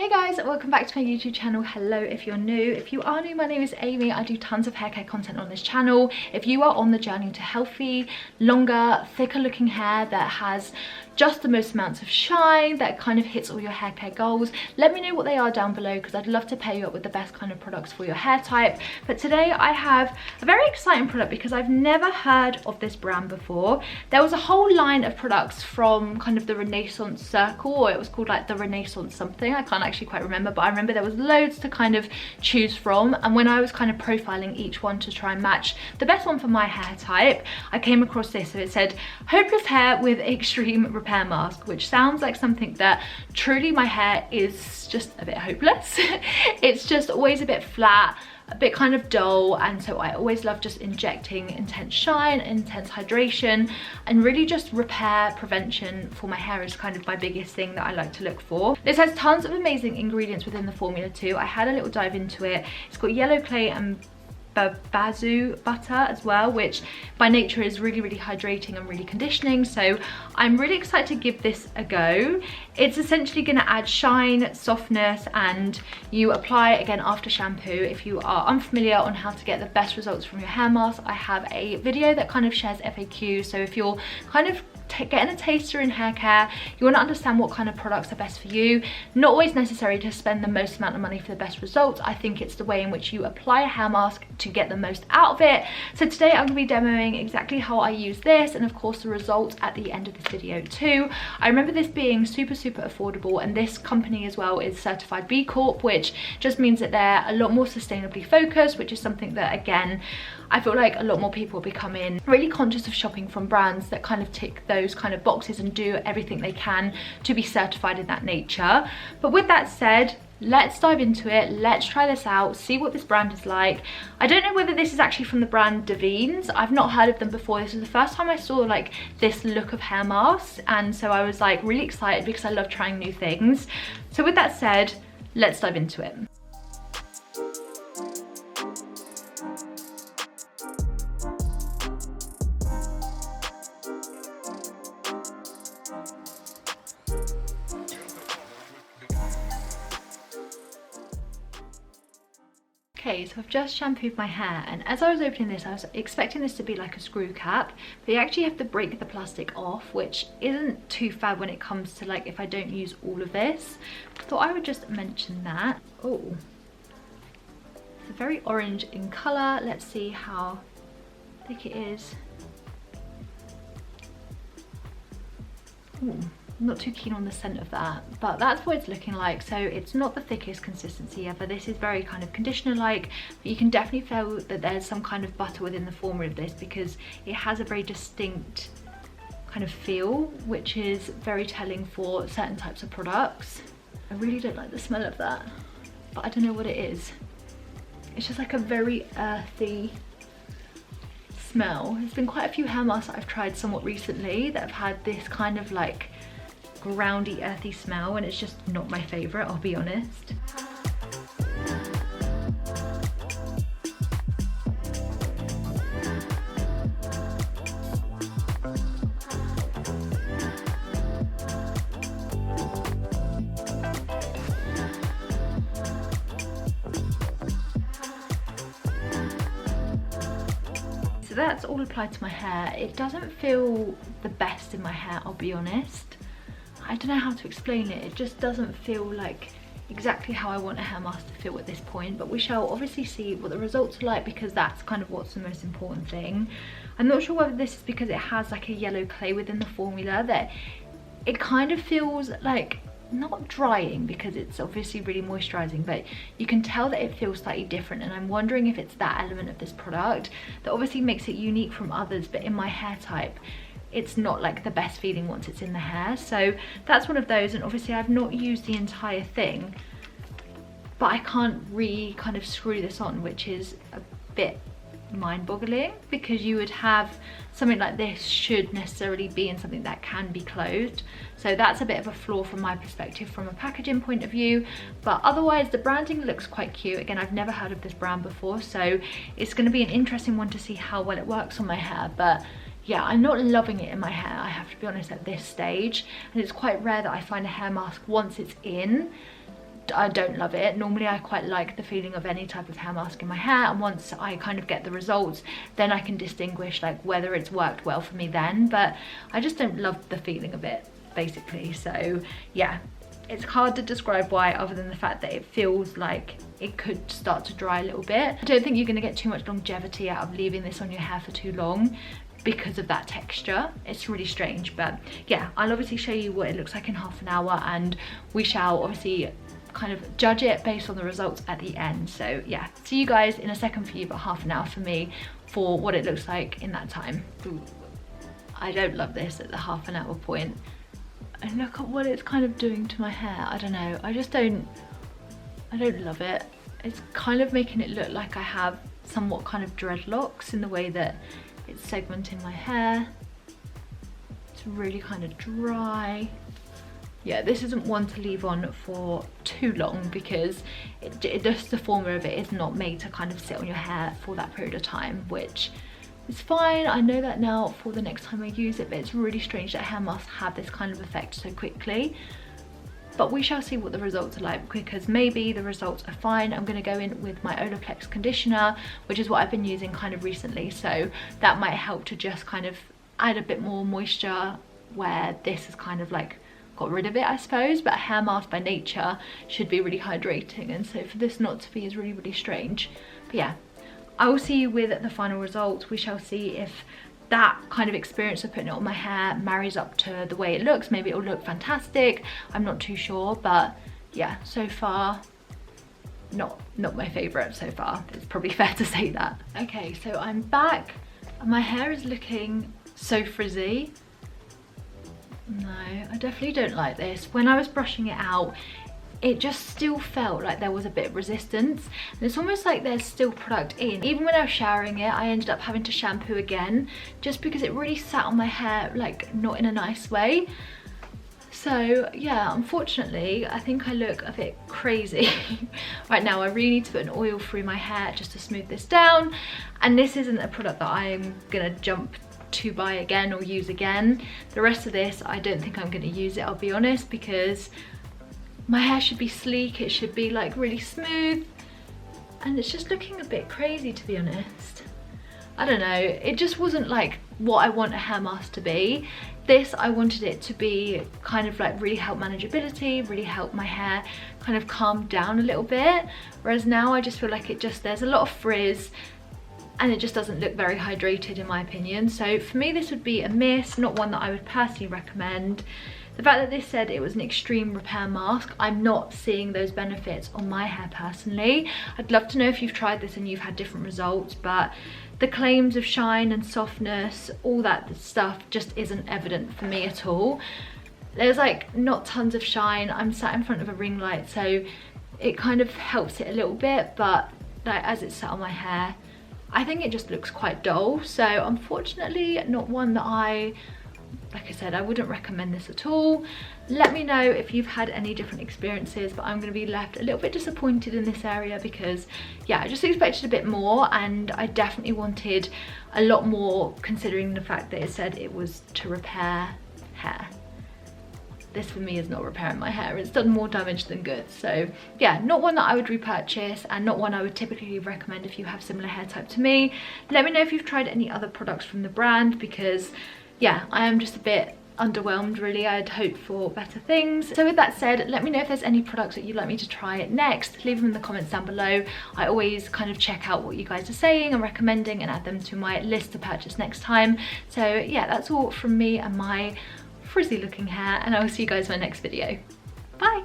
Hey guys, welcome back to my YouTube channel. Hello if you're new. If you are new, my name is Amy. I do tons of hair care content on this channel. If you are on the journey to healthy, longer, thicker looking hair that has just the most amounts of shine, that kind of hits all your hair care goals, let me know what they are down below because I'd love to pair you up with the best kind of products for your hair type. But today I have a very exciting product because I've never heard of this brand before. There was a whole line of products from kind of the Renaissance Circle, or it was called like the Renaissance something. I can't actually quite remember, but I remember there was loads to kind of choose from, and when I was kind of profiling each one to try and match the best one for my hair type, I came across this. So it said hopeless hair with extreme repair mask, which sounds like something that truly my hair is just a bit hopeless. It's just always a bit flat, a bit kind of dull, and so I always love just injecting intense shine, intense hydration, and really just repair prevention for my hair is kind of my biggest thing that I like to look for. This has tons of amazing ingredients within the formula too. I had a little dive into it. It's got yellow clay and babazu butter as well, which by nature is really hydrating and really conditioning, so I'm really excited to give this a go. It's essentially going to add shine, softness, and you apply it again after shampoo. If you are unfamiliar on how to get the best results from your hair mask, I have a video that kind of shares FAQs, so if you're kind of getting a taster in hair care, you want to understand what kind of products are best for you. Not always necessary to spend the most amount of money for the best results. I think it's the way in which you apply a hair mask to get the most out of it. So today I'm going to be demoing exactly how I use this, and of course the results at the end of this video too. I remember this being super affordable, and this company as well is certified B Corp, which just means that they're a lot more sustainably focused, which is something that again I feel like a lot more people are becoming really conscious of shopping from brands that kind of tick those kind of boxes and do everything they can to be certified in that nature. But with that said, let's dive into it. Let's try this out, see what this brand is like. I don't know whether this is actually from the brand Davines. I've not heard of them before. This is the first time I saw like this look of hair masks, and so I was like really excited because I love trying new things. So with that said, let's dive into it. Okay, so I've just shampooed my hair, and as I was opening this I was expecting this to be like a screw cap, but you actually have to break the plastic off, which isn't too bad when it comes to like if I don't use all of this. I thought I would just mention that. Oh, it's very orange in colour. Let's see how thick it is. Ooh. I'm not too keen on the scent of that, but that's what it's looking like. So it's not the thickest consistency ever. This is very kind of conditioner like, but you can definitely feel that there's some kind of butter within the formula of this because it has a very distinct kind of feel, which is very telling for certain types of products. I really don't like the smell of that, but I don't know what it is. It's just like a very earthy smell. There's been quite a few hair masks that I've tried somewhat recently that have had this kind of like groundy earthy smell, and it's just not my favorite, I'll be honest. So that's all applied to my hair. It doesn't feel the best in my hair, I'll be honest. I don't know how to explain it. It just doesn't feel like exactly how I want a hair mask to feel at this point, but we shall obviously see what the results are like because that's kind of what's the most important thing. I'm not sure whether this is because it has like a yellow clay within the formula that it kind of feels like not drying because it's obviously really moisturizing, but you can tell that it feels slightly different, and I'm wondering if it's that element of this product that obviously makes it unique from others, but in my hair type it's not like the best feeling once it's in the hair. So that's one of those, and obviously I've not used the entire thing, but I can't kind of screw this on, which is a bit mind-boggling because you would have something like this should necessarily be in something that can be closed. So that's a bit of a flaw from my perspective from a packaging point of view, but otherwise the branding looks quite cute. Again, I've never heard of this brand before, so it's going to be an interesting one to see how well it works on my hair. But yeah, I'm not loving it in my hair, I have to be honest, at this stage, and it's quite rare that I find a hair mask once it's in I don't love it. Normally I quite like the feeling of any type of hair mask in my hair, and once I kind of get the results, then I can distinguish like whether it's worked well for me then, but I just don't love the feeling of it basically. So yeah, it's hard to describe why, other than the fact that it feels like it could start to dry a little bit. I don't think you're going to get too much longevity out of leaving this on your hair for too long because of that texture. It's really strange, but yeah, I'll obviously show you what it looks like in half an hour, and we shall obviously kind of judge it based on the results at the end. So yeah, see you guys in a second for you, but half an hour for me for what it looks like in that time. Ooh, I don't love this at the half an hour point. And look at what it's kind of doing to my hair. I don't know, I don't love it. It's kind of making it look like I have somewhat kind of dreadlocks in the way that it's segmenting my hair. It's really kind of dry. Yeah, this isn't one to leave on for too long because just the formula of it is not made to kind of sit on your hair for that period of time, which is fine. I know that now for the next time I use it, but it's really strange that hair masks have this kind of effect so quickly. But we shall see what the results are like, because maybe the results are fine. I'm going to go in with my Olaplex conditioner, which is what I've been using kind of recently, so that might help to just kind of add a bit more moisture where this is kind of like got rid of it, I suppose. But a hair mask by nature should be really hydrating, and so for this not to be is really, really strange. But yeah, I will see you with the final results. We shall see if that kind of experience of putting it on my hair marries up to the way it looks. Maybe it'll look fantastic, I'm not too sure, but yeah, so far not my favorite so far. It's probably fair to say that. Okay, so I'm back and my hair is looking so frizzy. No, I definitely don't like this. When I was brushing it out, it just still felt like there was a bit of resistance, and it's almost like there's still product in. Even when I was showering it, I ended up having to shampoo again just because it really sat on my hair like not in a nice way. So yeah, unfortunately I think I look a bit crazy right now. I really need to put an oil through my hair just to smooth this down, and this isn't a product that I'm gonna jump to buy again or use again. The rest of this, I don't think I'm gonna use it, I'll be honest, because my hair should be sleek, it should be like really smooth, and it's just looking a bit crazy, to be honest. I don't know, it just wasn't like what I want a hair mask to be. This, I wanted it to be kind of like really help manageability, really help my hair kind of calm down a little bit, whereas now I just feel like there's a lot of frizz and it just doesn't look very hydrated in my opinion. So for me this would be a miss, not one that I would personally recommend. The fact that this said it was an extreme repair mask, I'm not seeing those benefits on my hair personally. I'd love to know if you've tried this and you've had different results, but the claims of shine and softness, all that stuff just isn't evident for me at all. There's like not tons of shine. I'm sat in front of a ring light, so it kind of helps it a little bit, but like as it's sat on my hair, I think it just looks quite dull. So unfortunately not one that like I said, I wouldn't recommend this at all. Let me know if you've had any different experiences, but I'm going to be left a little bit disappointed in this area because yeah, I just expected a bit more, and I definitely wanted a lot more considering the fact that it said it was to repair hair. This for me is not repairing my hair, it's done more damage than good. So yeah, not one that I would repurchase, and not one I would typically recommend if you have similar hair type to me. Let me know if you've tried any other products from the brand, because yeah, I am just a bit underwhelmed really. I'd hoped for better things. So with that said, let me know if there's any products that you'd like me to try next. Leave them in the comments down below. I always kind of check out what you guys are saying and recommending and add them to my list to purchase next time. So yeah, that's all from me and my frizzy looking hair, and I will see you guys in my next video. Bye!